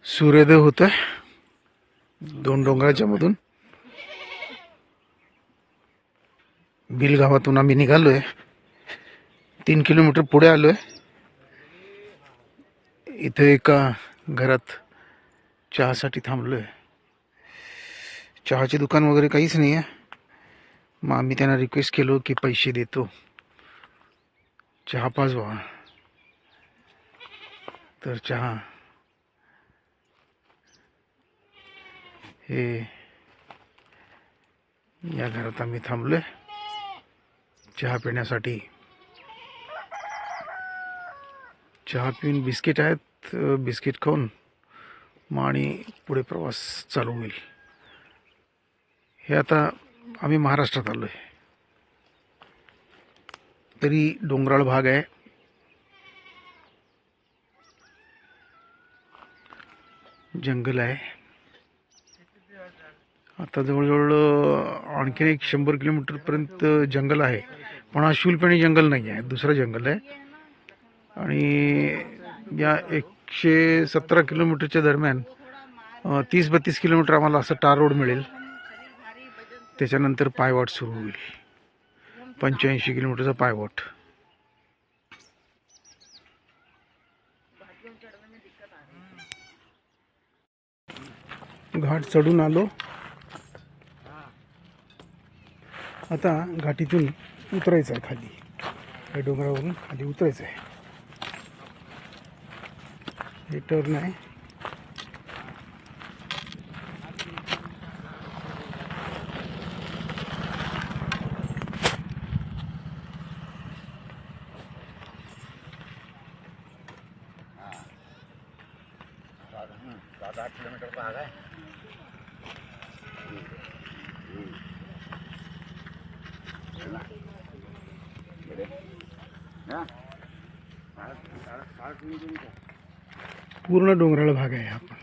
सूर्योदय होतोय दोन डोंगराच्या मधून. बिल गावातून आम्ही निघालोय. 3 किलोमीटर पुढे आलोय. इथे एका घरात चहासाठी थांबलोय. चहाचे दुकान वगैरे काहीच नाही आहे. मग आम्ही त्यांना रिक्वेस्ट केलो की पैसे देतो, चहा पाजवा. तर चहा हे या घरात आम्ही थांबलोय चहा पिण्यासाठी. चहा पिऊन बिस्किट आहेत, बिस्किट खाऊन मग आणि पुढे प्रवास चालू होईल. हे आता आम्ही महाराष्ट्रात आलोय. तरी डोंगराळ भाग आहे. जंगल आहे. आता जवळजवळ आणखीन एक 100 किलोमीटरपर्यंत जंगल आहे. पण हा शूलपेणी जंगल नाही आहे, दुसरं जंगल आहे. आणि या 117 किलोमीटरच्या दरम्यान 30-32 किलोमीटर आम्हाला असं टार रोड मिळेल. त्याच्यानंतर पायवाट सुरू होईल, 85 किलोमीटरचा पायवाट. घाट चढून आलो. आता घाटीतून उतरायचं आहे खाली. या डोंगरावरून खाली उतरायचं आहे. हे टर्न आहे. पूर्ण डोंगराळ भाग आहे. आपण